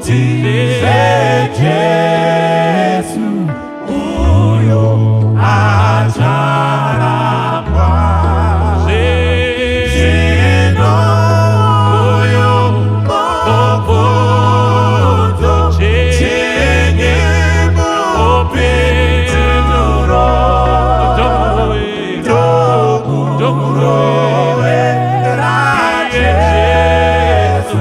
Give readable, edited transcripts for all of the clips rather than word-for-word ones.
Jesu uyo ajarabwa Zeno uyo mobodo Chenye mopituro Domuro era Jesu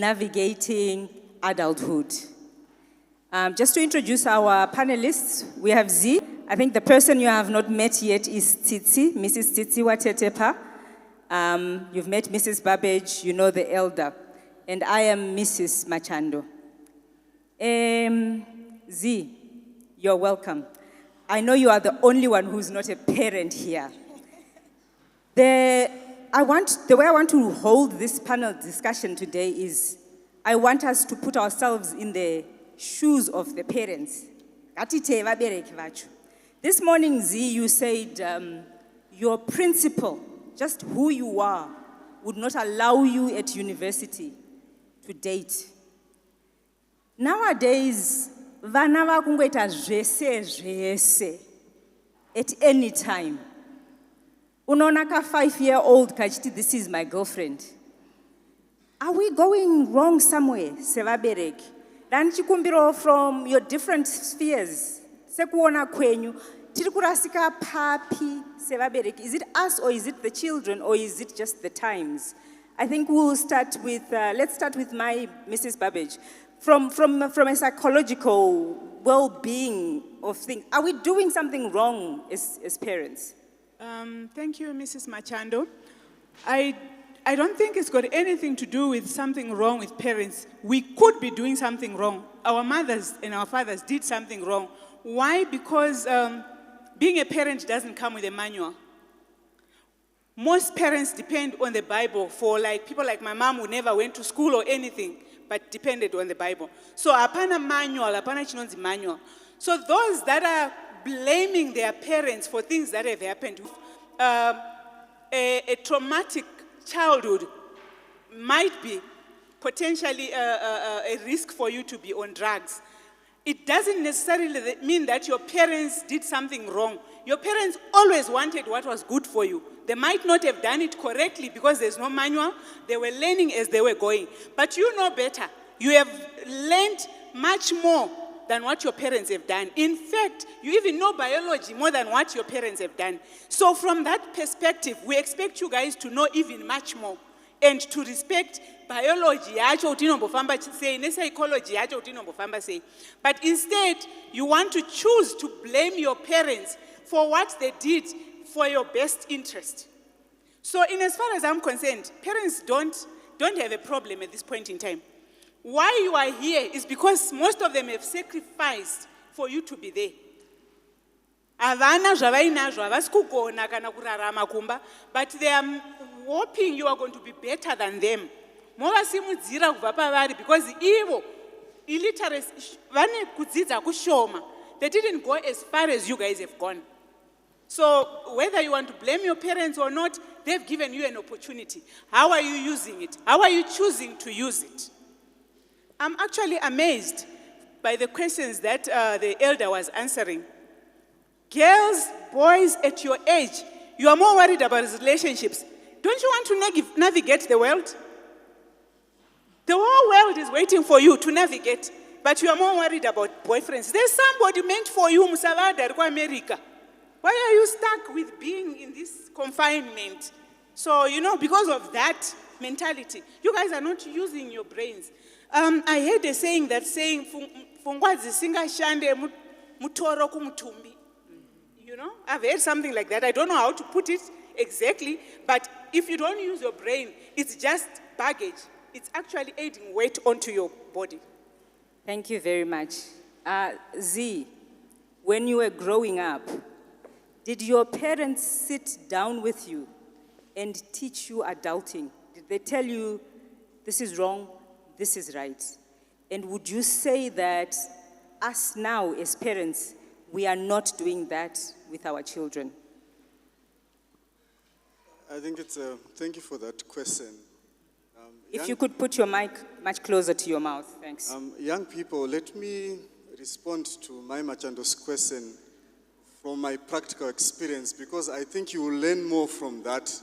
navigating adulthood. Just to introduce our panelists, we have Z. I think the person you have not met yet is Tsitsi, Mrs. Tsitsi Watetepa. You've met Mrs. Babbage, you know the elder. And I am Mrs. Machando. Z, you're welcome. I know you are the only one who's not a parent here. The way I want to hold this panel discussion today is, I want us to put ourselves in the shoes of the parents. This morning, Z, you said your principal, just who you are, would not allow you at university to date. Nowadays, vana vakungoita zvese at any time. Unoona ka 5-year-old kachiti, this is my girlfriend. Are we going wrong somewhere, sevabereki? Dani chikumbiro from your different spheres. Sekuona kwenyu, tiri kurasika papi sevabereki. Is it us or is it the children or is it just the times? I think we'll start with, let's start with my Mrs. Babbage. From a psychological well-being of things, are we doing something wrong as parents? Thank you, Mrs. Machando. I don't think it's got anything to do with something wrong with parents. We could be doing something wrong. Our mothers and our fathers did something wrong. Why? Because being a parent doesn't come with a manual. Most parents depend on the Bible for people like my mom who never went to school or anything, but depended on the Bible. So apana manual, apana chinonzi manual. So those that are blaming their parents for things that have happened, a traumatic childhood might be potentially a risk for you to be on drugs. It doesn't necessarily mean that your parents did something wrong. Your parents always wanted what was good for you. They might not have done it correctly because there's no manual. They were learning as they were going. But you know better. You have learned much more than what your parents have done. In fact, you even know biology more than what your parents have done. So from that perspective, we expect you guys to know even much more and to respect biology yacho utinombofamba sei nepsychology yacho utinombofamba sei. But instead, you want to choose to blame your parents for what they did for your best interest. So in as far as I'm concerned, parents don't have a problem at this point in time. Why you are here is because most of them have sacrificed for you to be there. Avana zvavainazvo avasikugona kana kurarama kumba, but they are hoping you are going to be better than them. Movasimudzira kubva pavari because ivo illiteracy vane kudzidza kushoma. They didn't go as far as you guys have gone. So whether you want to blame your parents or not, they've given you an opportunity. How are you using it? How are you choosing to use it? I'm actually amazed by the questions that the elder was answering. Girls, boys at your age, you are more worried about relationships. Don't you want to navigate the world? The whole world is waiting for you to navigate, but you are more worried about boyfriends. There's somebody meant for you, Musavada, America. Why are you stuck with being in this confinement? So, because of that mentality, you guys are not using your brains. I heard a saying that saying, "Fungwazi singa shande mutoro kumutumbi." I've heard something like that. I don't know how to put it exactly, but if you don't use your brain, it's just baggage. It's actually adding weight onto your body. Thank you very much. Z, when you were growing up, did your parents sit down with you and teach you adulting? Did they tell you, this is wrong, this is right? And would you say that us now as parents, we are not doing that with our children? I think thank you for that question. If you could put your mic much closer to your mouth, thanks. Young people, let me respond to my Machando's question from my practical experience, because I think you will learn more from that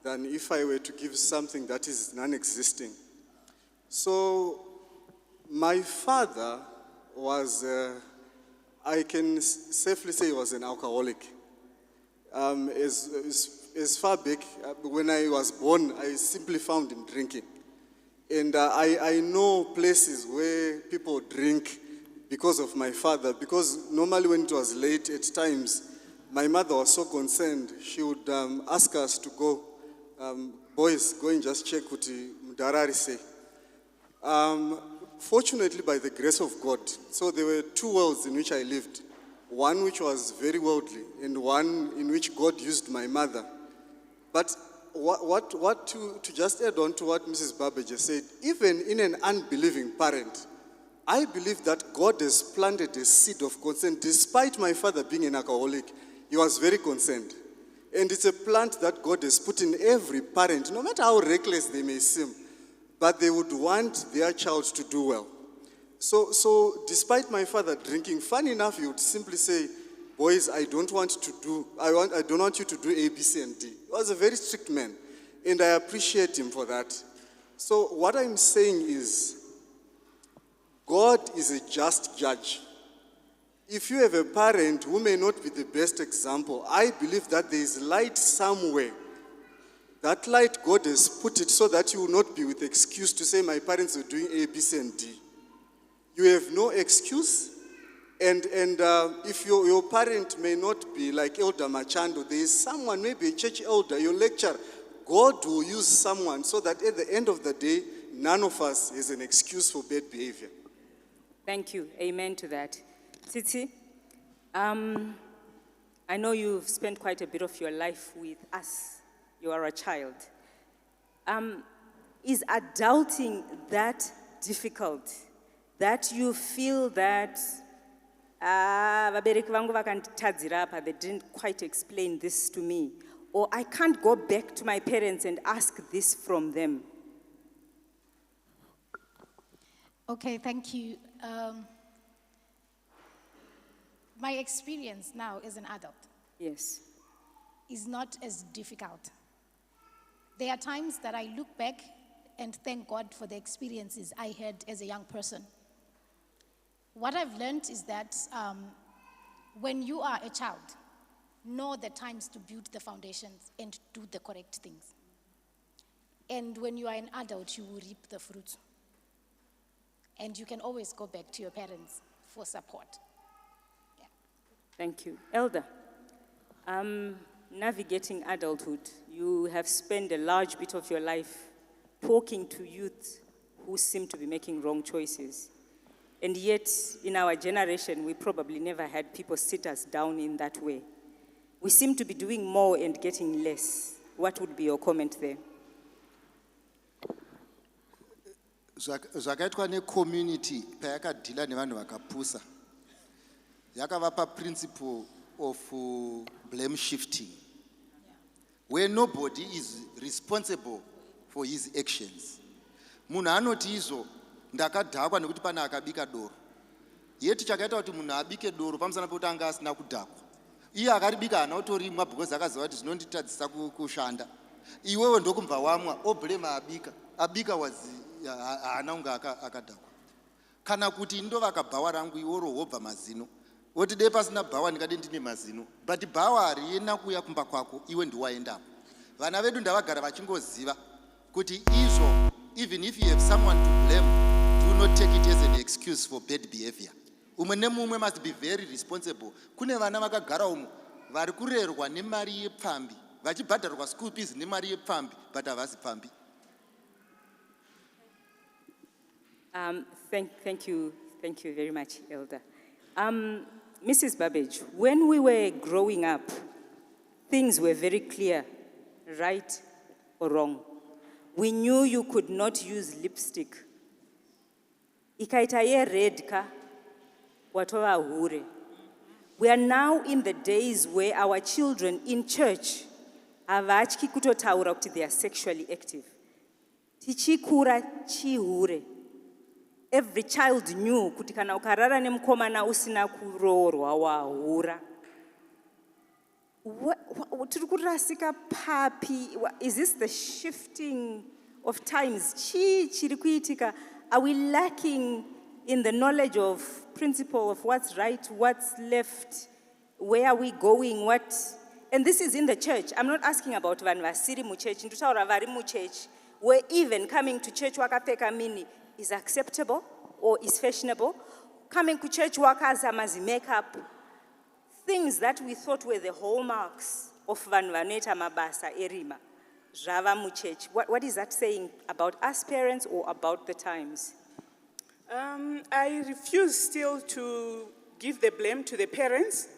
than if I were to give something that is non-existing. So, my father was, I can safely say he was an alcoholic. As far back, when I was born, I simply found him drinking. And I know places where people drink because of my father, because normally when it was late at times, my mother was so concerned, she would ask us to go, boys, go and just check what Mandara say. Fortunately, by the grace of God, so there were two worlds in which I lived. One which was very worldly, and one in which God used my mother. But to just add on to what Mrs. Babbage said, even in an unbelieving parent, I believe that God has planted a seed of concern. Despite my father being an alcoholic, he was very concerned. And it's a plant that God has put in every parent, no matter how reckless they may seem, but they would want their child to do well. So despite my father drinking, funny enough, he would simply say, boys, I don't want you to do A, B, C, and D. He was a very strict man, and I appreciate him for that. So what I'm saying is, God is a just judge. If you have a parent who may not be the best example, I believe that there is light somewhere. That light, God has put it so that you will not be with excuse to say, my parents are doing A, B, C, and D. You have no excuse. And if your parent may not be like Elder Machando, there is someone, maybe a church elder, your lecturer. God will use someone so that at the end of the day, none of us has an excuse for bad behavior. Thank you. Amen to that. Tsitsi, I know you've spent quite a bit of your life with us. You are a child. Is adulting that difficult? That you feel that vabereki vangu vakanditadzira apa, they didn't quite explain this to me, or I can't go back to my parents and ask this from them? Okay, thank you. My experience now as an adult Yes. is not as difficult. There are times that I look back and thank God for the experiences I had as a young person. What I've learned is that when you are a child, know the times to build the foundations and do the correct things. And when you are an adult, you will reap the fruit. And you can always go back to your parents for support. Yeah. Thank you. Elder, navigating adulthood, you have spent a large bit of your life talking to youth who seem to be making wrong choices. And yet, in our generation, we probably never had people sit us down in that way. We seem to be doing more and getting less. What would be your comment there? Zvakaitwa ne-community payakadhila nevanhu vakapusa yakavapa principle of blame shifting, where nobody is responsible for his actions. Munhu anoti izvo ndakadhakwa nekuti pana akabika doro, yeti chakaita kuti munhu abike doro pamusana pekuti anga asina kudhakwa, iye akaribika hana kutorimwa because akaziva kuti zvinonditadzisa kushanda. Iwewe ndokumva wamwa oblema abika wazi haana unga akadhakwa. Kana kuti ndovaka bhawa rangu iworo wobva mazino, woti dei pasina bhawa ndikade ndine mazino, but bhawa hariena kuuya kumba kwako, iwe ndiwaendapo. Vana vedu ndavagara vachingoziva kuti izvo, even if you have someone to blame, do not take it as an excuse for bad behavior. Umwe nemumwe must be very responsible. Kune vana vakagara umo vari kurerwa nemari yepfambi, vachibhadharwa school fees nemari yepfambi, but havasi pfambi. Thank you very much, Elder. Mrs. Babbage, when we were growing up, things were very clear, right or wrong. We knew you could not use lipstick. Ikaita ye red ka, watova hure. We are now in the days where our children in church havachiki kutotaura kuti they are sexually active. Tichikura chihure. Every child knew kuti kana ukarara nemukomana usina kuroorwa wahura. Tiri kurasika papi? Is this the shifting of times? Chiri kuitika? Are we lacking in the knowledge of principle of what's right, what's left, where are we going, what? And this is in the church. I'm not asking about vanhu vasiri muchechi, nditaura vari muchechi. where even coming to church wakapfeka mini is acceptable or is fashionable. Coming to church wakazamazi makeup, things that we thought were the hallmarks of vanhu vanoita mabasa erima, zvava muchurch. What is that saying about us parents or about the times? I refuse still to give the blame to the parents.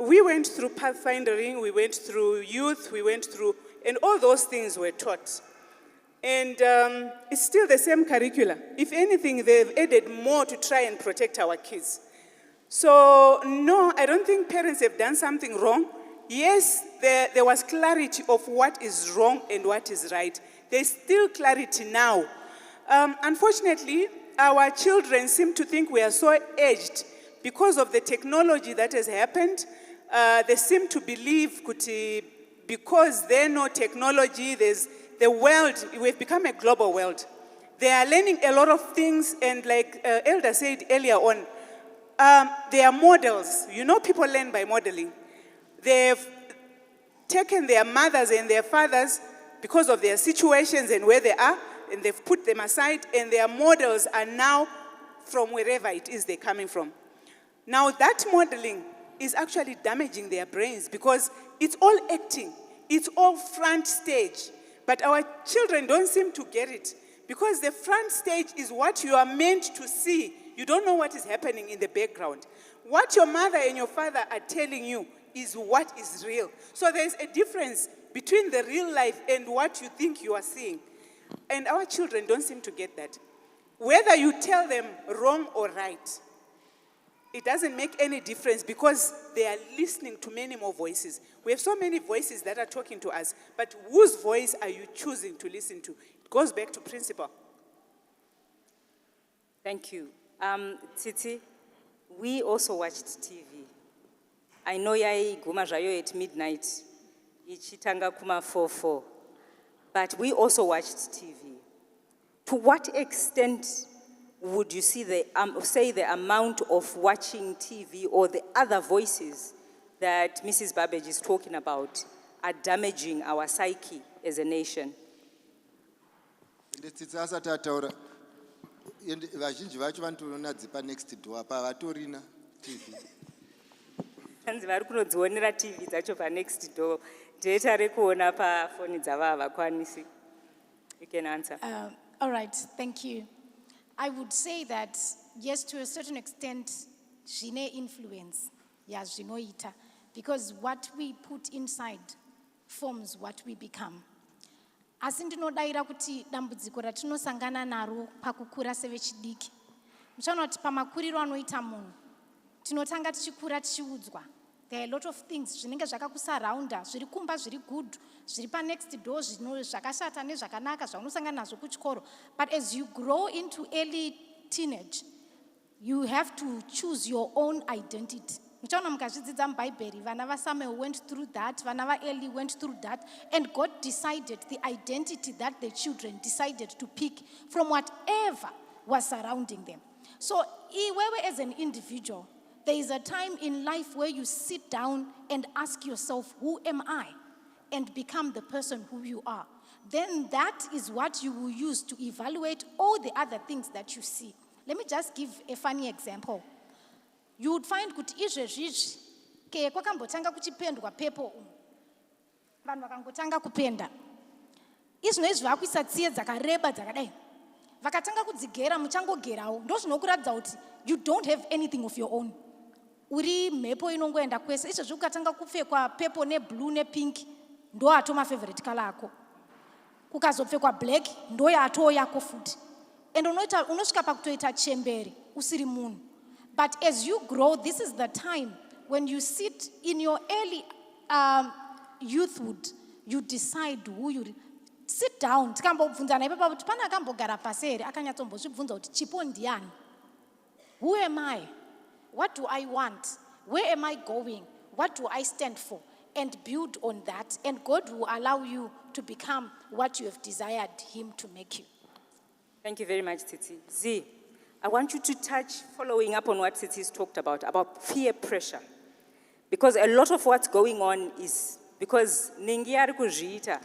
We went through pathfinding, we went through youth, and all those things were taught. And it's still the same curricula. If anything, they've added more to try and protect our kids. So no, I don't think parents have done something wrong. Yes, there was clarity of what is wrong and what is right. There's still clarity now. Unfortunately, our children seem to think we are so aged because of the technology that has happened. They seem to believe because they know technology, there's the world, we've become a global world. They are learning a lot of things, and like Elder said earlier on, they are models. You know, people learn by modeling. They've taken their mothers and their fathers because of their situations and where they are, and they've put them aside, and their models are now from wherever it is they're coming from. Now that modeling is actually damaging their brains because it's all acting, it's all front stage. But our children don't seem to get it because the front stage is what you are meant to see. You don't know what is happening in the background. What your mother and your father are telling you is what is real. So there's a difference between the real life and what you think you are seeing. And our children don't seem to get that. Whether you tell them wrong or right, it doesn't make any difference because they are listening to many more voices. We have so many voices that are talking to us, but whose voice are you choosing to listen to? It goes back to principle. Thank you. Titi, we also watched TV. I know yaiguma zvayo at midnight, ichitanga kuma 4:4, but we also watched TV. To what extent would you see say the amount of watching TV or the other voices that Mrs. Babbage is talking about are damaging our psyche as a nation? Vazhinji vacho vanotoona dzipa next door pavatorina TV. Hanzi vari kunodzionera TV dzacho pa next door. Data rekuona pa phone dzava havakwanisi. You can answer. All right, thank you. I would say that, yes, to a certain extent, zvine influence, yes, zvinoita, because what we put inside forms what we become. Asi ndinodaira kuti dambudziko ratinosangana naro pakukura sevechidiki. Muchaona kuti pamakuriro anoita munhu, tinotanga tichikura tichiudzwa. There are a lot of things zvinenge zvakakusaraunda, zviri kumba zviri good, zviri pa next door zvakashata nezvakanaka zvaunosangana nazvo kuchikoro. But as you grow into early teenage, you have to choose your own identity. Muchaona mukazvidzidza mubhaibheri, vana vaSamuel went through that, vana vaEli went through that, and God decided the identity that the children decided to pick from whatever was surrounding them. So, iwewe as an individual, there is a time in life where you sit down and ask yourself, who am I? And become the person who you are. Then that is what you will use to evaluate all the other things that you see. Let me just give a funny example. You would find kuti izvezvizvi ke kwakambotanga kuchipendwa pepo vanhu vakangotanga kupenda izvino izvi vakuisa tsiye dzakareba dzakadai vakatanga kudzigera muchangogerawo ndozvinokuratidza kuti you don't have anything of your own. Uri mhepo inongoenda kwese izvezvi ukatanga kupfekwa pepo neblue nepink ndo ato mafavorite color ako, kukazopfekwa black ndo yato yako futi, and unosvika pakutoita chemberi usiri munhu. But as you grow, this is the time when you sit in your early youthhood, you decide who you sit down. Tikambobvunzana ipapo kuti pana akambogara pasi here akanyatsombozvibvunza kuti chipo ndiani? Who am I? What do I want? Where am I going? What do I stand for? And build on that, and God will allow you to become what you have desired Him to make you. Thank you very much, Titi. Z, I want you to touch, following up on what Titi's talked about peer pressure. Because a lot of what's going on is because ningi ari kuzviita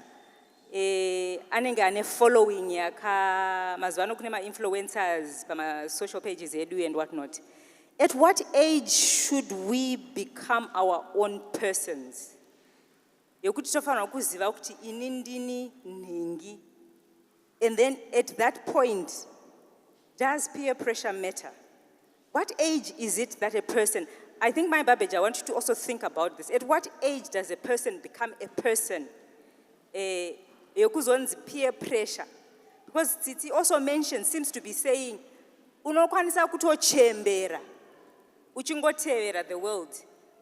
anenge ane following mazuva ano kune ma-influencers social pages edu and what not. At what age should we become our own persons? Yokuti tofanira kuziva kuti ini ndini nhingi. And then at that point, does peer pressure matter? What age is it that a person, I think my Babbage, I want you to also think about this. At what age does a person become a person? Yokuzonzi peer pressure. Because Tsitsi also mentioned, seems to be saying, unokwanisa kutochembera, uchingotevera the world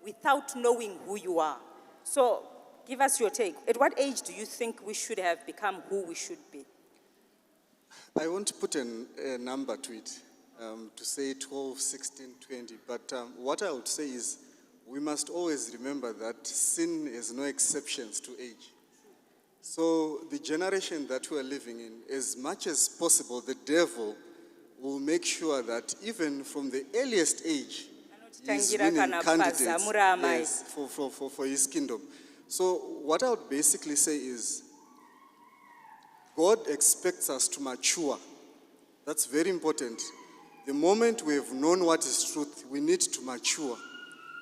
without knowing who you are. So give us your take. At what age do you think we should have become who we should be? I won't put a number to it, to say 12, 16, 20, but what I would say is we must always remember that sin has no exceptions to age. So the generation that we are living in, as much as possible, the devil will make sure that even from the earliest age, he's winning candidates, yes, for his kingdom. So what I would basically say is, God expects us to mature. That's very important. The moment we have known what is truth, we need to mature.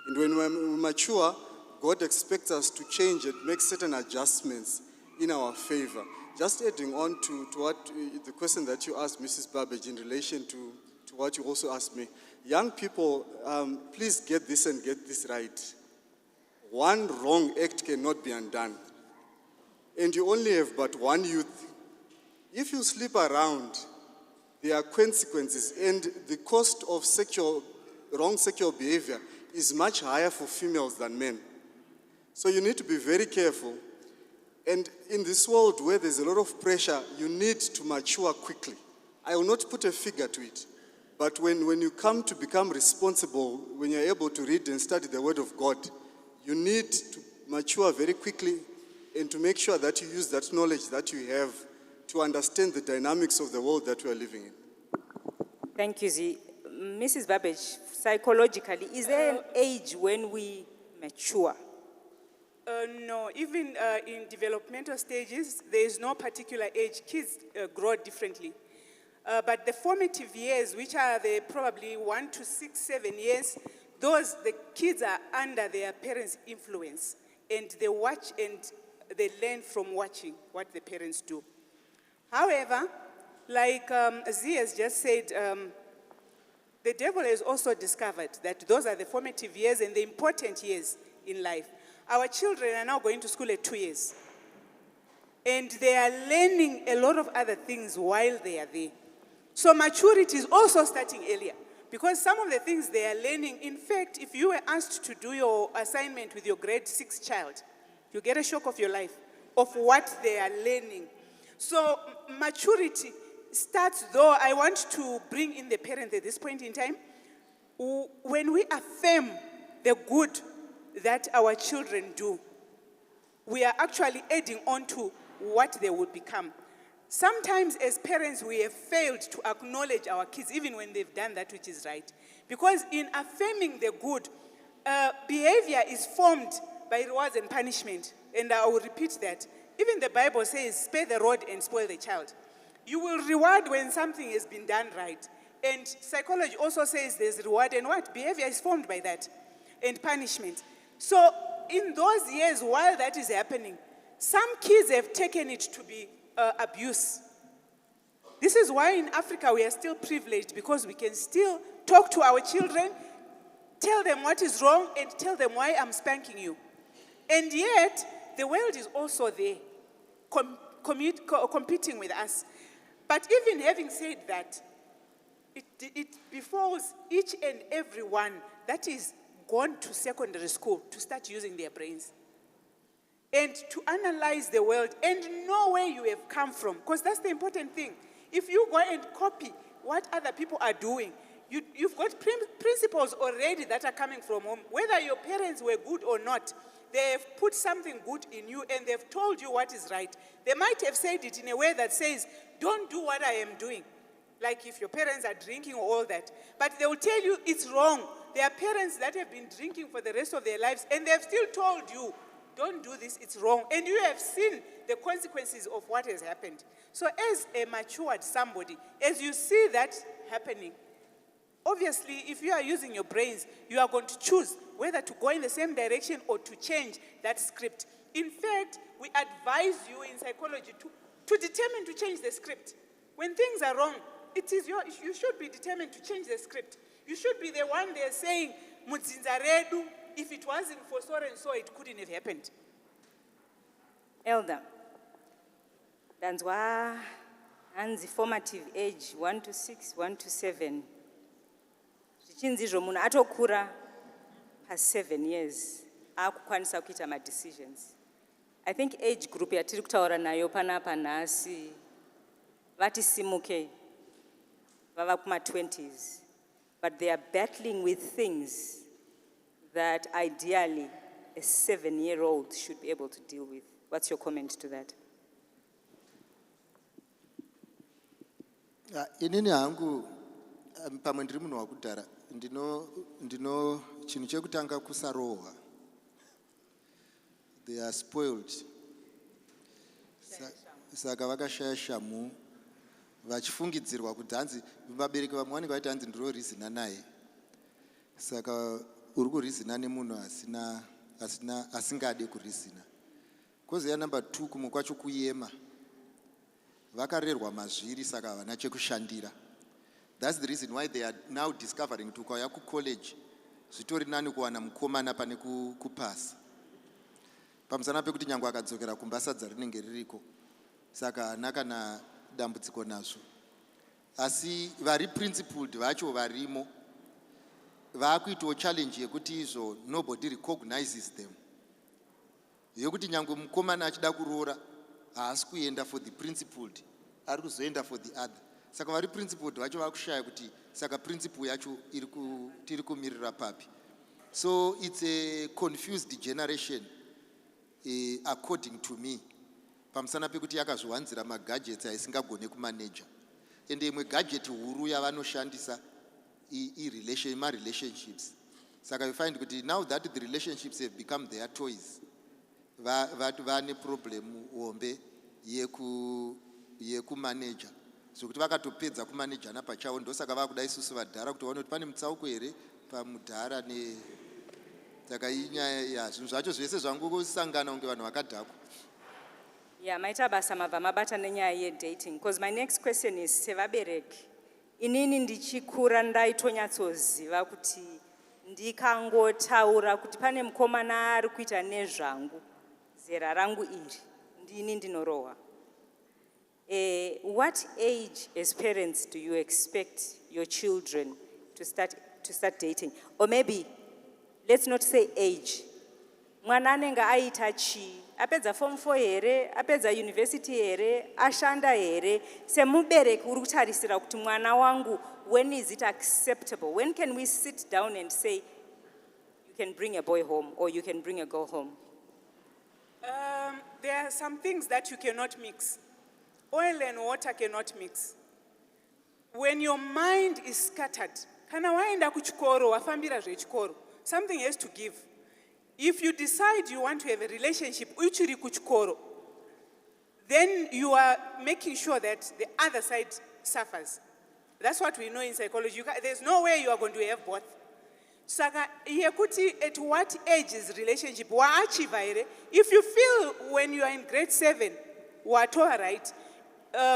And when we mature, God expects us to change it, make certain adjustments in our favor. Just adding on to what the question that you asked Mrs. Babbage in relation to what you also asked me. Young people, please get this and get this right. One wrong act cannot be undone. And you only have but one youth. If you sleep around, there are consequences, and the cost of wrong sexual behavior is much higher for females than men. So you need to be very careful. And in this world where there's a lot of pressure, you need to mature quickly. I will not put a figure to it, but when you come to become responsible, when you're able to read and study the Word of God, you need to mature very quickly and to make sure that you use that knowledge that you have to understand the dynamics of the world that we are living in. Thank you, Z. Mrs. Babbage, psychologically, is there an age when we mature? No, even in developmental stages, there is no particular age. Kids grow differently. But the formative years, which are the probably 1 to 6, 7 years, the kids are under their parents' influence. And they watch and they learn from watching what the parents do. However, like Z has just said, the devil has also discovered that those are the formative years and the important years in life. Our children are now going to school at 2 years. And they are learning a lot of other things while they are there. So maturity is also starting earlier. Because some of the things they are learning, in fact, if you were asked to do your assignment with your grade 6 child, you get a shock of your life of what they are learning. So maturity starts, though I want to bring in the parent at this point in time, when we affirm the good that our children do, we are actually adding on to what they would become. Sometimes as parents, we have failed to acknowledge our kids, even when they've done that which is right. Because in affirming the good, behavior is formed by rewards and punishment. And I will repeat that. Even the Bible says, spare the rod and spoil the child. You will reward when something has been done right. And psychology also says there's reward and what? Behavior is formed by that. And punishment. So in those years, while that is happening, some kids have taken it to be abuse. This is why in Africa we are still privileged, because we can still talk to our children, tell them what is wrong, and tell them why I'm spanking you. And yet, the world is also there, competing with us. But even having said that, it befalls each and every one that is gone to secondary school to start using their brains and to analyze the world and know where you have come from, because that's the important thing. If you go and copy what other people are doing, you've got principles already that are coming from home. Whether your parents were good or not, they've put something good in you and they've told you what is right. They might have said it in a way that says, don't do what I am doing. Like if your parents are drinking or all that. But they will tell you it's wrong. There are parents that have been drinking for the rest of their lives and they've still told you don't do this, it's wrong. And you have seen the consequences of what has happened. So as a matured somebody, as you see that happening, obviously, if you are using your brains, you are going to choose whether to go in the same direction or to change that script. In fact, we advise you in psychology to determine to change the script. When things are wrong, you should be determined to change the script. You should be the one there saying, "Mudzinza redu, if it wasn't for so and so, it couldn't have happened." Elder, ndanzwa hanzi formative age 1 to 6, 1 to 7. Zvichinzi izvo munhu atokura past 7 years akukwanisa kuita ma-decisions. I think age group yatiri kutaura nayo panapa nhasi vati simuke vava kuma-20s, but they are battling with things that ideally a 7-year-old should be able to deal with. What's your comment to that? Inini hangu pamwe ndiri munhu wakudhara ndino chinhu chekutanga kusarohwa. They are spoiled. Saka vakashaya shamu vachifungidzirwa kuti hanzi vabereki vamwe vanenge vaiti hanzi ndiro rizina naye. Saka uri kurizina nemunhu asingade kurizina. Koziya number 2 kumwe kwacho kuyema. Vakarerwa mazviri saka havana chekushandira. That's the reason why they are now discovering kuti ukauya kucollege zvitori nani kuwana mukomana pane kupasa. Pamusana pekuti nyange akadzokera kumba sadza rinenge ririko. Saka hana kana dambudziko nazvo. Asi vari principled vacho varimo vakuitawo challenge yekuti izvo nobody recognizes them. Yekuti nyange mukomana achida kuroora haasi kuenda for the principled, ari kuzoenda for the other. Saka vari principled vacho vakushaya kuti saka principle yacho tiri kumirira papi. So it's a confused generation according to me. Pamusana pekuti yakazovanzira magadgets aisingagone kumaneja. Ende imwe gadget huru yavanoshandisa ma-relationships. Saka you find kuti now that the relationships have become their toys, vane problem hombe yekumaneja. So kuti vakatopedza kumanejana pachavo ndosaka vakuda isusu vadhara kuti vaone kuti pane mutsauko here pamudhara ne saka inyaya yazvinhu zvacho zvese zvangosangana kunge vanhu vakadhakwa. Yeah, maita basa mabva mabata nenyaya ye-dating. Because my next question is, sevabereki, inini ndichikura ndaitonyatsoziva kuti ndikangotaura kuti pane mukomana ari kuita nezvangu zera rangu iri ndini ndinorohwa. What age as parents do you expect your children to start dating? Or maybe, let's not say age. Mwana anenge aita chi, apedza form 4 here, apedza university here, ashanda here, semubereki uri kutarisira kuti mwana wangu, when is it acceptable? When can we sit down and say, you can bring a boy home or you can bring a girl home? There are some things that you cannot mix. Oil and water cannot mix. When your mind is scattered, kana waenda kuchikoro, wafambira zvechikoro, something has to give. If you decide you want to have a relationship, uchiri kuchikoro, then you are making sure that the other side suffers. That's what we know in psychology. There's no way you are going to have both. Saka yekuti at what age is relationship? Waachiva here. If you feel when you are in grade 7, watoa right.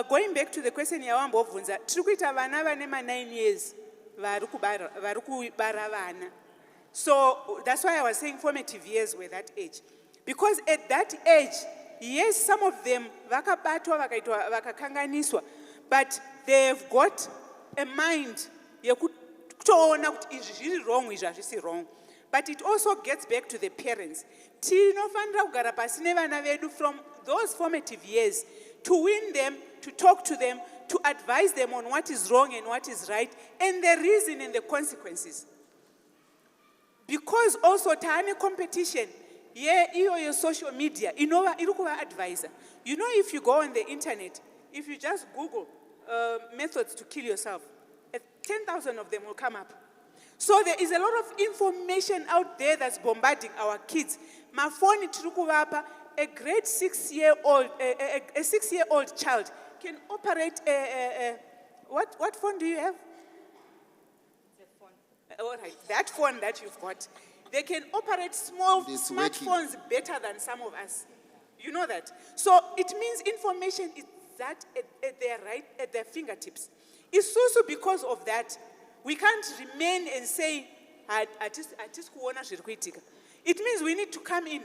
Going back to the question yawambo obvunza, tiri kuita vana vane ma9 years vari kubara vana. So that's why I was saying formative years were that age. Because at that age, yes, some of them vakabatwa vakakanganiswa, but they've got a mind yekutoona kuti izvi zviri wrong, izvi hazvisi wrong. But it also gets back to the parents. Tinofanira kugara pasi nevana vedu from those formative years to win them, to talk to them, to advise them on what is wrong and what is right, and the reason and the consequences. Because also taane competition, your social media, irukuva advisor. You know, if you go on the internet, if you just Google methods to kill yourself, 10,000 of them will come up. So there is a lot of information out there that's bombarding our kids. mafoni tiri kuvapa, a grade 6-year-old, a 6-year-old child can operate what phone do you have? All right, that phone that you've got, they can operate small It's smartphones better than some of us. You know that. So it means information is that at their fingertips. It's also because of that we can't remain and say, it means we need to come in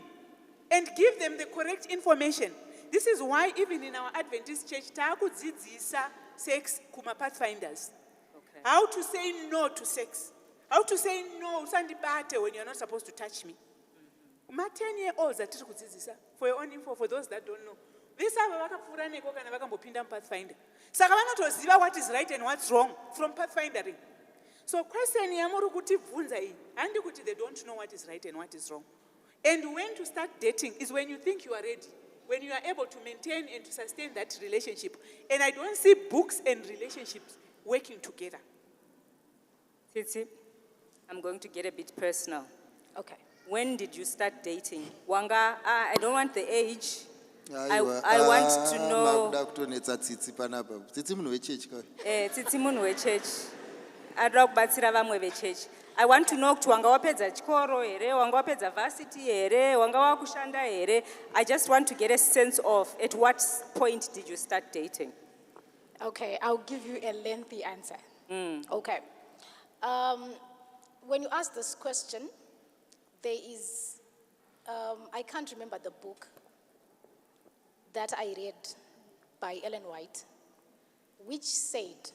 and give them the correct information. This is why even in our Adventist church, takudzidzisa sex kuma pathfinders. Okay. How to say no to sex. How to say no, usandibate when you're not supposed to touch me. Ma 10-year-olds atiri kudzidzisa, for your own info, for those that don't know. These are vakapfuura neko kana vakambopinda mupathfinder. Saka vanotoziva what is right and what's wrong from pathfindering. So question yamuri kuti bvunza iyi, handi kuti they don't know what is right and what is wrong. And when to start dating is when you think you are ready, when you are able to maintain and to sustain that relationship. And I don't see books and relationships working together. Tsitsi, I'm going to get a bit personal. Okay. When did you start dating? Wanga, I don't want the age. I Aiwa, want to know. makuda kutonetsa tsitsi panapa. Tsitsi munhu wechechi kai. Tsitsi munhu wechechi. Adoda kubatsira vamwe vechechi. I want to know kuti wanga wapedza chikoro here, wanga wapedza varsity here, wanga wakushanda here. I just want to get a sense of at what point did you start dating? Okay, I'll give you a lengthy answer. Okay. When you ask this question, there is, I can't remember the book that I read by Ellen White, which said,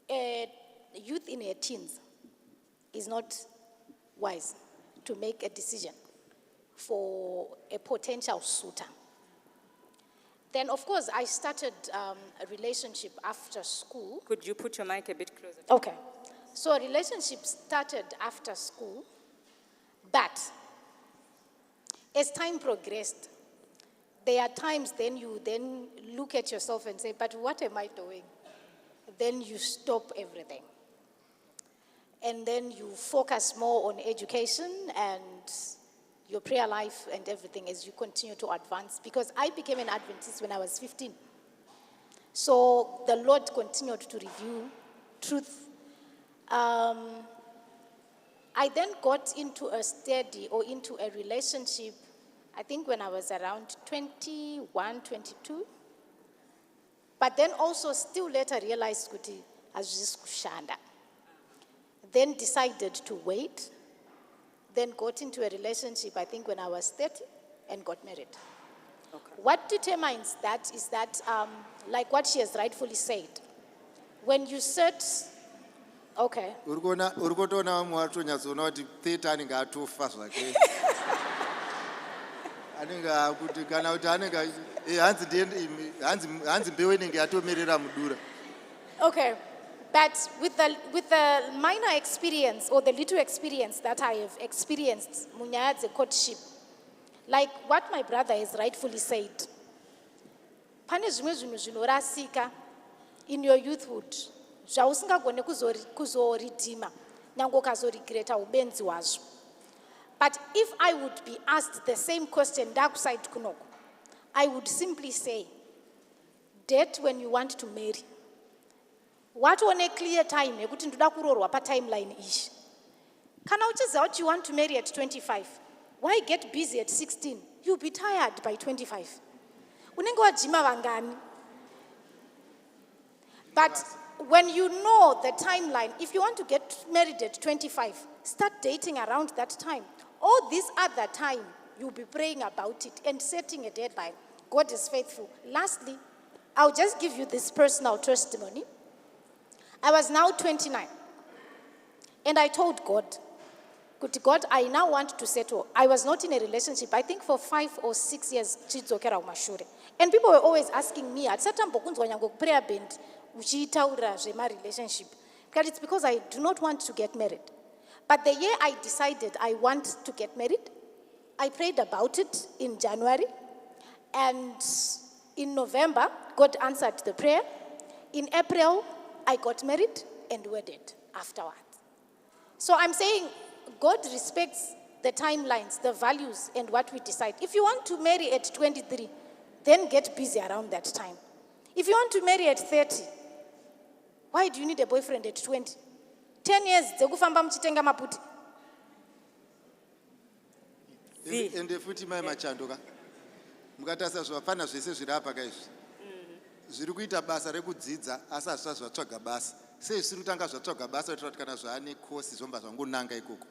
youth in her teens is not wise to make a decision for a potential suitor. Then, of course, I started a relationship after school. Could you put your mic a bit closer? Okay. So a relationship started after school, but as time progressed, there are times then you then look at yourself and say, but what am I doing? Then you stop everything. And then you focus more on education and your prayer life and everything as you continue to advance. Because I became an Adventist when I was 15. So the Lord continued to reveal truth. I then got into a study or into a relationship, I think when I was around 21, 22. But then also still later realized kuti azvisi kushanda. Then decided to wait. Then got into a relationship, I think when I was 30, and got married. Okay. What determines that is that, like what she has rightfully said, when you set, okay. Uri kutoona vamwe vatonyatsoona kuti 30 anenge atofa zvake. Anenge akuti kana kuti anenge hanzi mbeu inenge yatomerera mudura. Okay, but with the minor experience or the little experience that I have experienced munyaya dzecourtship, like what my brother has rightfully said, pane zvimwe zvinhu zvinorasika in your youthhood zvausingagone kuzoridhima nyange ukazoregreta ubenzi hwazvo. But if I would be asked the same question ndakuside kunoko, I would simply say, date when you want to marry. What one a clear time yekuti ndoda kuroorwa patimeline ishi. Kana uchiziva kuti you want to marry at 25, why get busy at 16? You'll be tired by 25. Unenge wajima vangani. But when you know the timeline, if you want to get married at 25, start dating around that time. All this other time, you'll be praying about it and setting a deadline. God is faithful. Lastly, I'll just give you this personal testimony. I was now 29. And I told God, God, I now want to settle. I was not in a relationship, I think for 5 or 6 years. And people were always asking me, at certain point, when you prayer band, my relationship. Because it's because I do not want to get married. But the year I decided I want to get married, I prayed about it in January. And in November, God answered the prayer. In April, I got married and wedded afterwards. So I'm saying God respects the timelines, the values, and what we decide. If you want to marry at 23, then get busy around that time. If you want to marry at 30, why do you need a boyfriend at 20? 10 years, dzekufamba muchitenga maputi. Ende futi mai Machando ka. Mukatasa zvapana zvese zviri apa kaizvi. Zviri kuita basa rekudzidza asi hazvisati zvatsvaga basa. Sei zviri kutanga zvatsvaga basa kuti kana zvaane kosi zvomba zvangonanga ikoko.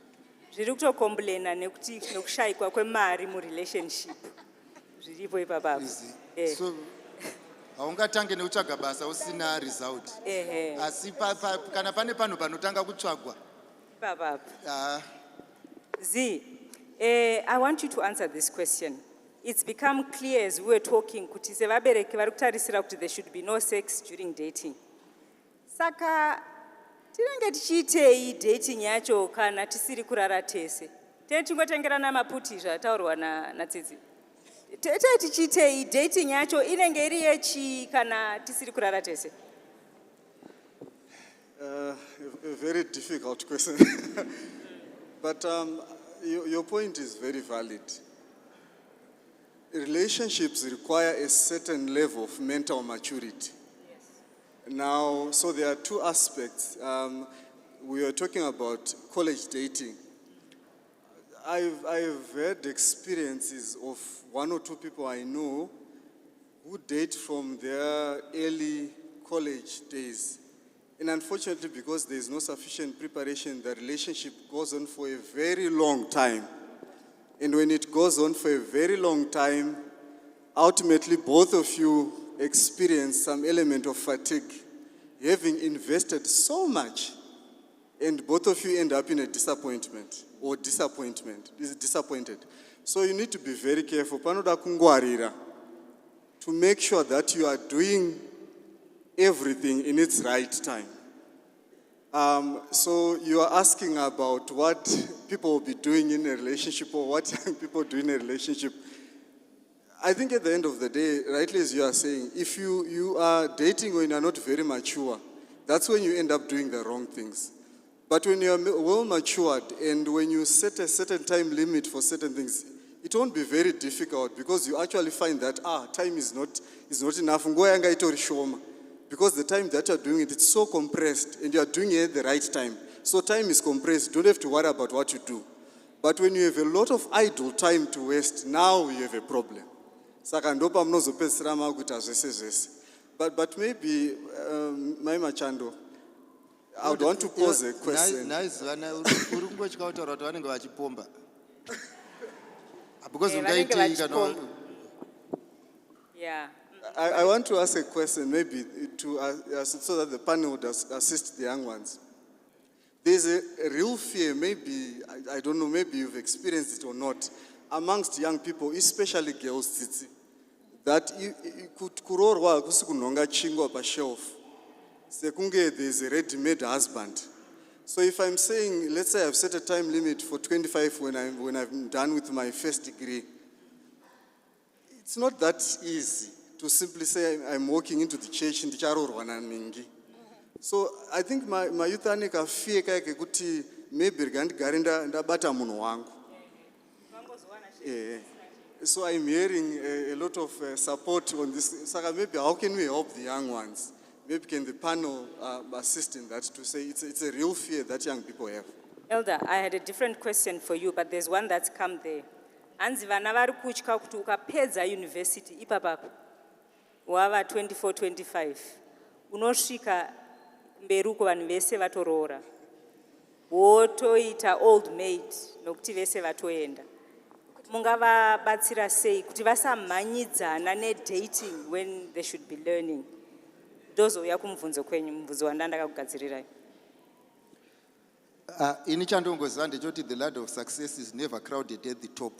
Zviri kutokomplaina nekuti nokushayikwa kwemari murelationship. Zviripo ipapo. So haungatange nekutsvaga basa usina result. Asi kana pane panhu panotanga kutsvagwa. Ipapo. Z, I want you to answer this question. It's become clear as we were talking kuti sevabereki vari kutarisira kuti there should be no sex during dating. Saka tinenge tichiitei dating yacho kana tisiri kurara tese. Tingotengerana maputi zvataurwa natsitsi. Tichiitei dating yacho inenge iri yechi kana tisiri kurara tese. A very difficult question. But your point is very valid. Relationships require a certain level of mental maturity. Now, so there are two aspects. We were talking about college dating. I've had experiences of one or two people I know who date from their early college days. And unfortunately, because there is no sufficient preparation, the relationship goes on for a very long time. And when it goes on for a very long time, ultimately both of you experience some element of fatigue, having invested so much, and both of you end up in a disappointment. Is disappointed. So you need to be very careful. Panoda kungwarira, to make sure that you are doing everything in its right time. So you are asking about what people will be doing in a relationship or what young people do in a relationship. I think at the end of the day, rightly as you are saying, if you are dating when you are not very mature, that's when you end up doing the wrong things. But when you are well matured and when you set a certain time limit for certain things, it won't be very difficult because you actually find that time is not enough. Because the time that you are doing it, it's so compressed and you are doing it at the right time. So time is compressed, don't have to worry about what you do. But when you have a lot of idle time to waste, now you have a problem. But maybe, my Machando, I would want to pose a question. Because Yeah. I want to ask a question, maybe so that the panel would assist the young ones. There's a real fear, maybe, I don't know, maybe you've experienced it or not, amongst young people, especially girls, Tsitsi, that kurorwa kusikunonga chingwa pa shelf. Sekunge there's a ready-made husband. So if I'm saying, let's say I've set a time limit for 25 when I'm done with my first degree, it's not that easy to simply say I'm walking into the church in the. So I think my youth anika fear kake kuti maybe garinda ndabata munhu wangu. So I'm hearing a lot of support on this. So maybe how can we help the young ones? Maybe can the panel assist in that to say it's a real fear that young people have? Elder, I had a different question for you, but there's one that's come there. Anzi vana vari kutya kuti ukapedza university ipapapo wava 24, 25 unosvika mberi uko vanhu vese vatoroora wotoita old maid nokuti vese vatoenda. Mungavabatsira sei kuti vasamhanyidzana nedating when they should be learning? Ndozouya kumubvunzo kwenyu, mubvunzo wandandakakugadzirirai. Ini chandongoziva ndechoti the ladder of success is never crowded at the top.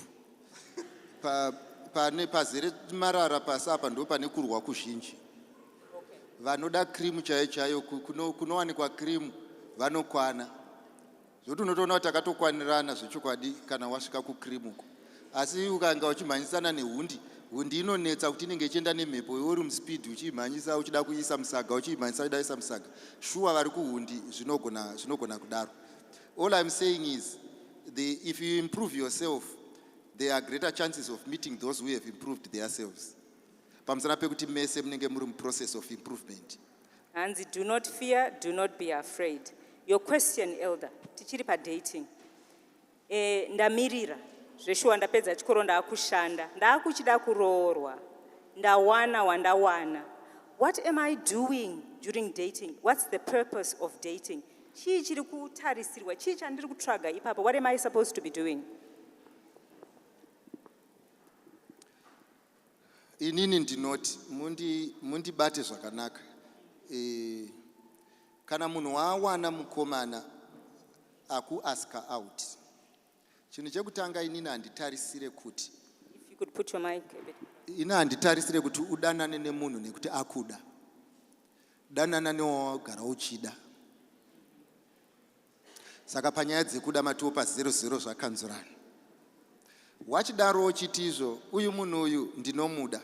Pazere marara pasi apa ndo pane kurwa kuzhinji. Vanoda krimu chaiyo kunowanikwa krimu vanokwana. Zvoti unotoona kuti takatokwanirana zvechokwadi kana wasvika kukrimu. Asi ukanga uchimhanyisana nehundi, hundi inonetsa kuti inenge ichienda nemhepo uri muspeed uchimhanyisa uchida kuisa musaga uchimhanyisa uchida kuisa musaga. Shuwa vari kuhundi zvinogona kudaro. All I'm saying is if you improve yourself, there are greater chances of meeting those who have improved themselves. Pamusana pekuti mese munenge muri process of improvement. Hanzi, do not fear, do not be afraid. Your question, Elder, tichiri pa dating. Ndamirira, zveshuwa ndapedza chikoro ndaakushanda, ndaakuchida kuroorwa, ndawana wandawana. What am I doing during dating? What's the purpose of dating? Chii chiri kutarisirwa, chii chandiri kutsvaga ipapo? What am I supposed to be doing? Inini ndinoti mundibate zvakanaka. Kana munhu wawana mukomana akuaska out. Chinhu chekutanga inini handitarisire kuti. If you could put your mic a bit. Ina handitarisire kuti udanane nemunhu nekuti akuda. Danana newagara uchida. Saka panyaya dzekuda matiwo pa00 zvakanzurana. Wachidaro chitizvo, uyu munhu uyu ndinomuda.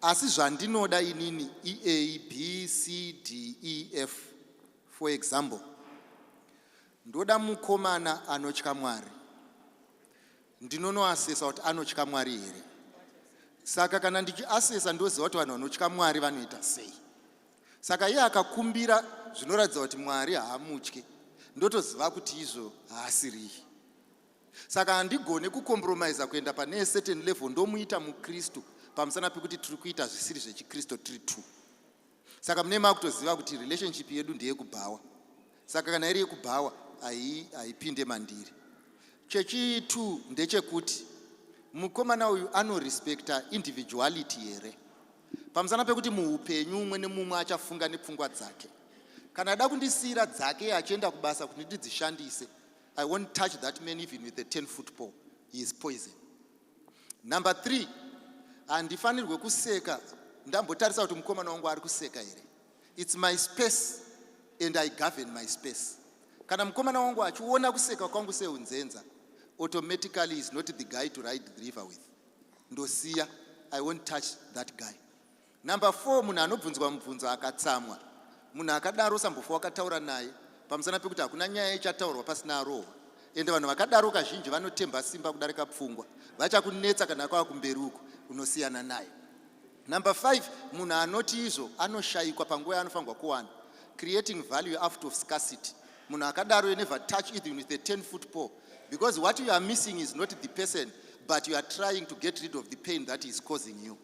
Asi zvandinoda inini A, B, C, D, E, F. For example, ndoda mukomana anotya Mwari. Ndinonoasesa kuti anotya Mwari here. Saka kana ndichiasesa ndoziva kuti vanhu vanotya Mwari vanoita sei. Saka iye akakumbira zvinoratidza kuti Mwari haamutye. Ndotoziva kuti izvo haasiri. Saka handigone kucompromise kuenda pane certain level ndomuita muKristu pamusana pekuti tiri kuita zvisiri zvechiKristu tiri two. Saka mune makutoziva kuti relationship yedu ndeyekubhawa. Saka kana iri yekubhawa haipinde mandiri. Chechitu ndechekuti mukomana uyu anorespecta individuality here. Pamusana pekuti muupenyu umwe nemumwe achafunga nepfungwa dzake. Kana ada kundisira dzake achienda kubasa kuti ndidzishandise, I won't touch that man even with a 10-foot pole. He is poison. Number 3, handifanirwe kuseka. Ndambotarisa kuti mukomana wangu ari kuseka here. It's my space and I govern my space. Kana mukomana wangu achiona kuseka kwangu seunzenza, automatically is not the guy to ride the river with. Ndosiya, I won't touch that guy. Number 4, munhu anobvunzwa mubvunzo akatsamwa. Munhu akadaro sambofa wakataura naye, pamusana pekuti hakuna nyaya ichataurwa pasina roho. Ende vanhu vakadaro kazhinji vanotemba simba kudarika pfungwa. Vachakunetsa kana kwava kumberi uko, unosiyana naye. Number 5, munhu anoti izvo anoshayikwa panguva yaanofanirwa kuwana. Creating value out of scarcity. Munhu akadaro you never touch even with a 10-foot pole. Because what you are missing is not the person, but you are trying to get rid of the pain that is causing you.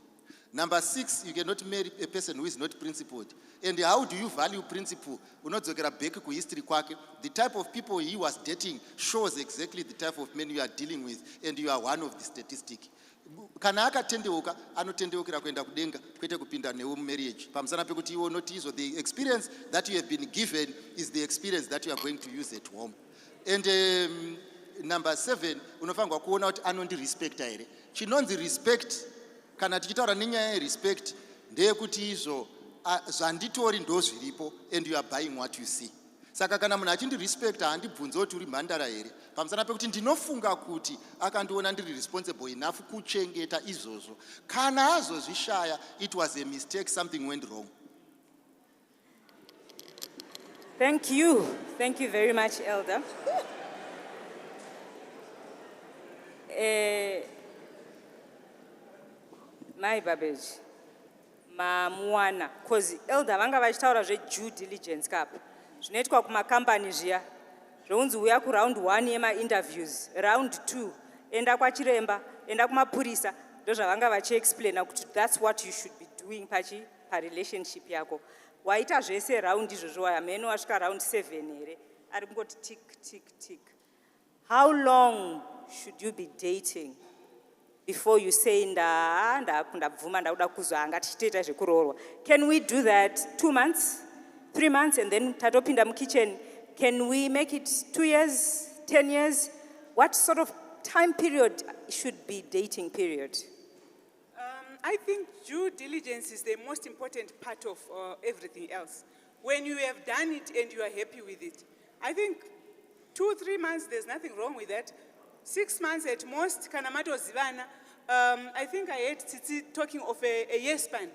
Number 6, you cannot marry a person who is not principled. And how do you value principle? Unodzokera back ku history kwake. The type of people he was dating shows exactly the type of men you are dealing with, and you are one of the statistics. Kana akatendeuka anotendeukira kuenda kudenga kwete kupinda newo marriage. Pamusana pekuti iwo notizo the experience that you have been given is the experience that you are going to use at home. And number 7, unofanirwa kuona kuti anondirespecta here. Chinonzi respect, kana tichitaura nenyaya yerespect, ndeyekuti izvo zvanditori ndozviripo and you are buying what you see. Saka kana munhu achindirespecta handibvunze kuti uri Mandara here. Pamusana pekuti ndinofunga kuti akandiona ndiri responsible enough kuchengeta izvozvo. Kana azozvishaya, it was a mistake, something went wrong. Thank you. Thank you very much, Elder. My babeji, mamuwana, because Elder vanga vachitaura due diligence kapo. Zvinoitwa kumakambani zviya. Zvounzi uya ku round 1 yema-interviews, round 2, enda kwachiremba, enda kumapurisa, ndozvavanga vachiexplaina kuti that's what you should be doing parelationship yako. Waita zvese round izvozvo ameno wasvika round 7 here, ari kungoti tick, tick, tick. How long should you be dating before you say ndabvuma ndakuda kuzoanga tichitoita zvekuroorwa? Can we do that 2 months, 3 months, and then tatopinda mukitchen? Can we make it 2 years, 10 years? What sort of time period should be dating period? I think due diligence is the most important part of everything else. When you have done it and you are happy with it, I think 2-3 months, there's nothing wrong with that. 6 months at most, kanamato zivana. I think I heard Titi talking of a year span.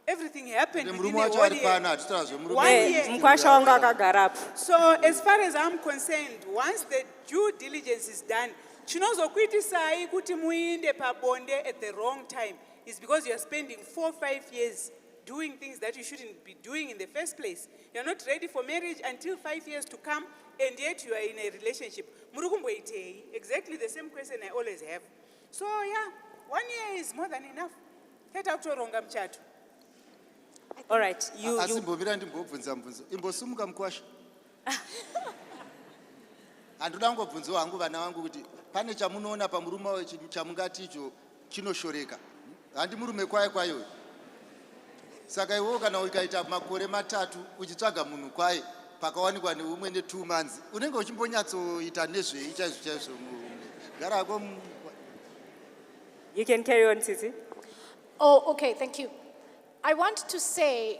Everything happened Kuti within murume a wacho whole ari year. pano hatitarazve murume One year. mukwasha wanga akagarapo. So as far as I'm concerned, once the due diligence is done, chinozokuitisai kuti muinde pabonde at the wrong time is because you are spending 4 or 5 years doing things that you shouldn't be doing in the first place. You're not ready for marriage until 5 years to come, and yet you are in a relationship. Murukumboitei, exactly the same question I always have. So yeah, 1 year is more than enough. Heta kutoronga mchato. All right, you asimbomira ndimbobvunza mubvunzo imbosumuka mukwasha handoda ngobvunzawo hangu vana vangu kuti pane chamunoona pamurume wayo chamungati icho chinoshoreka handi murume kwayo saka iwewo kana ukaita makore 3 uchitsvaga munhu kwaye pakawanikwa neumwe ne2 months unenge uchimbonyatsoita nezvei chaizvo garako. you can carry on, Titi. Oh, okay, thank you. I want to say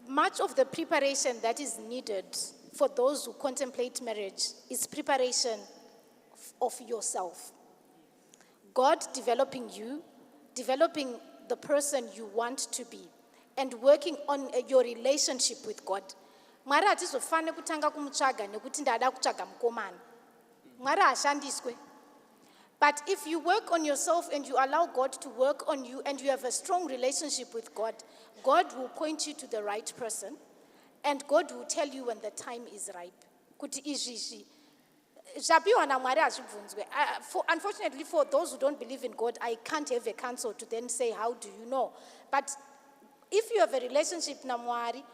much of the preparation that is needed for those who contemplate marriage is preparation of yourself. God developing you, developing the person you want to be, and working on your relationship with God. Mwari hatizofane kutanga kumutsvaga nekuti ndada kutsvaga mukomana. Mwari hashandiswe. But if you work on yourself and you allow God to work on you and you have a strong relationship with God, God will point you to the right person and God will tell you when the time is ripe. Kuti izvi zvapiwa naMwari hazvibvunzwe. Unfortunately, for those who don't believe in God, I can't have a counsel to then say, how do you know? But if you have a relationship naMwari,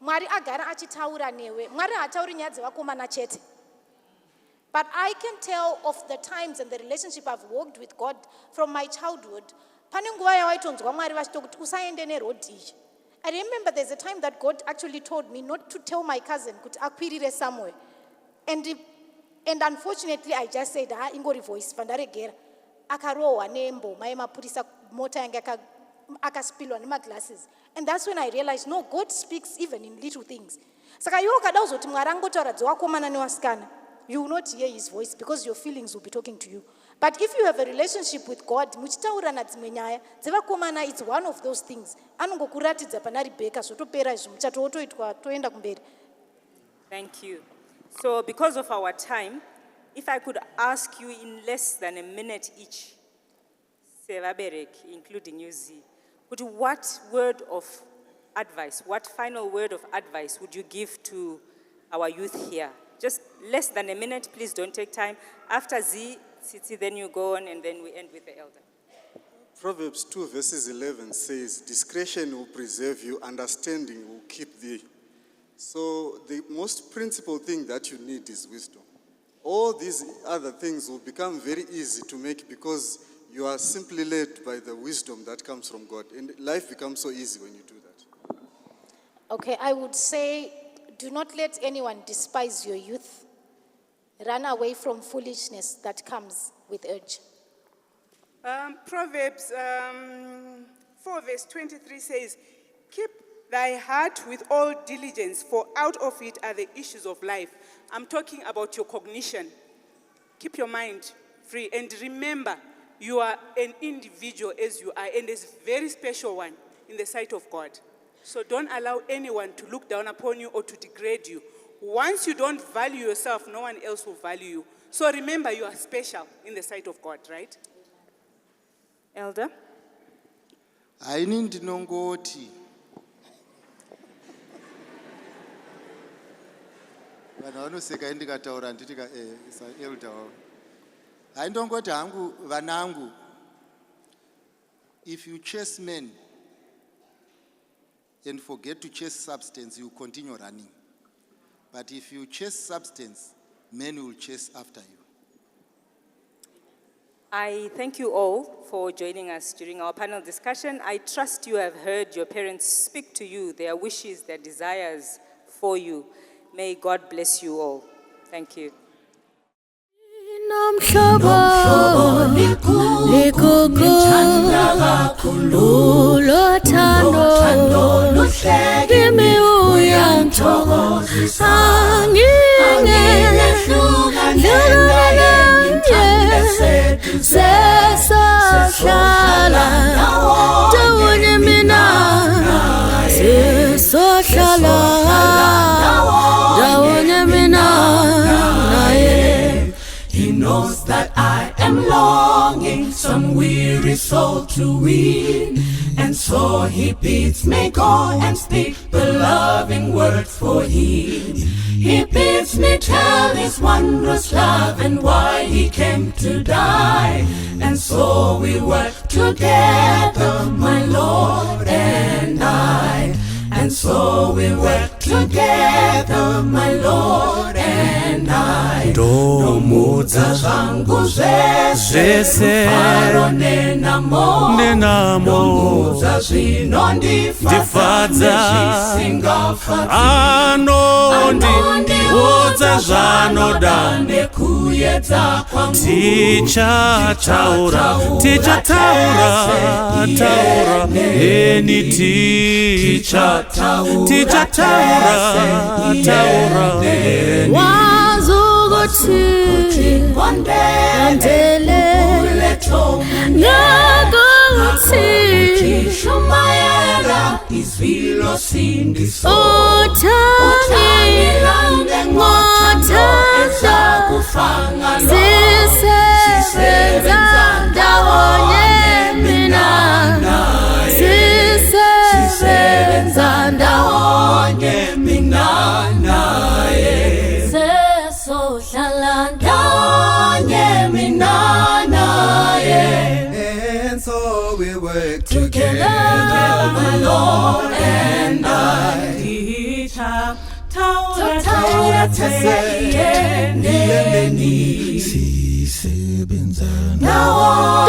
Mwari agara achitaura newe. Mwari hatauri nyaya dzevakomana chete. But I can tell of the times and the relationship I've walked with God from my childhood. Pane nguva yawaitonzwa Mwari vachitokuti usaende neroad iyi. I remember there's a time that God actually told me not to tell my cousin kuti akwirire somewhere. And unfortunately I just said, ingori voice pandaregera. Akarohwa nemboma yemapurisa mota yange akaspilwa nemaglasses. And that's when I realized, no, God speaks even in little things. Saka iwo kada uzoti Mwari angotaura dzewakomana newasikana. You will not hear his voice because your feelings will be talking to you. But if you have a relationship with God, muchitaurana dzimwe nyaya dzevakomana, it's one of those things. Anongokuratidza pana Rebecca zvotopera izvo muchato wotoitwa toenda kumberi. Thank you. So because of our time, if I could ask you in less than a minute each, Sevaberek, including you, Z, what word of advice, what final word of advice would you give to our youth here? Just less than a minute, please don't take time. After Z, Titi, then you go on and then we end with the elder. Proverbs 2 verses 11 says, discretion will preserve you, understanding will keep thee. So the most principal thing that you need is wisdom. All these other things will become very easy to make because you are simply led by the wisdom that comes from God. And life becomes so easy when you do that. Okay, I would say, do not let anyone despise your youth. Run away from foolishness that comes with urge. Proverbs 4 verse 23 says, keep thy heart with all diligence, for out of it are the issues of life. I'm talking about your cognition. Keep your mind free. And remember, you are an individual as you are, and is a very special one in the sight of God. So don't allow anyone to look down upon you or to degrade you. Once you don't value yourself, no one else will value you. So remember, you are special in the sight of God, right? Elder? haini ndinongoti vanhu vanoseka indikataura nditika elder wavo haindongoti hangu vanangu, if you chase men and forget to chase substance, you continue running. But if you chase substance, men will chase after you. I thank you all for joining us during our panel discussion. I trust you have heard your parents speak to you, their wishes, their desires for you. May God bless you all. Thank you. Sesa shala, tawonye mina. weary soul to win. And so he bids me go and speak the loving word for him. He bids me tell his wondrous love and why he came to die. And so we work together, my Lord and I. And so we work together, my Lord and I. Ndomuza zangu zese Faro nenamo Ndomuza zinondifadza Anondiudza zvanodane kuyedza kwangu Tichataura Eni tichataura wazukuthi andele ngakuthi shumayela izilo sindiso uthangile ngothando sisebenza ndawonye mina sisebenza ndawonye mina naye sesohlala ndawonye mina naye. And so we work Together, my Lord and I. Taura tese yendeni sisebenza ndawonye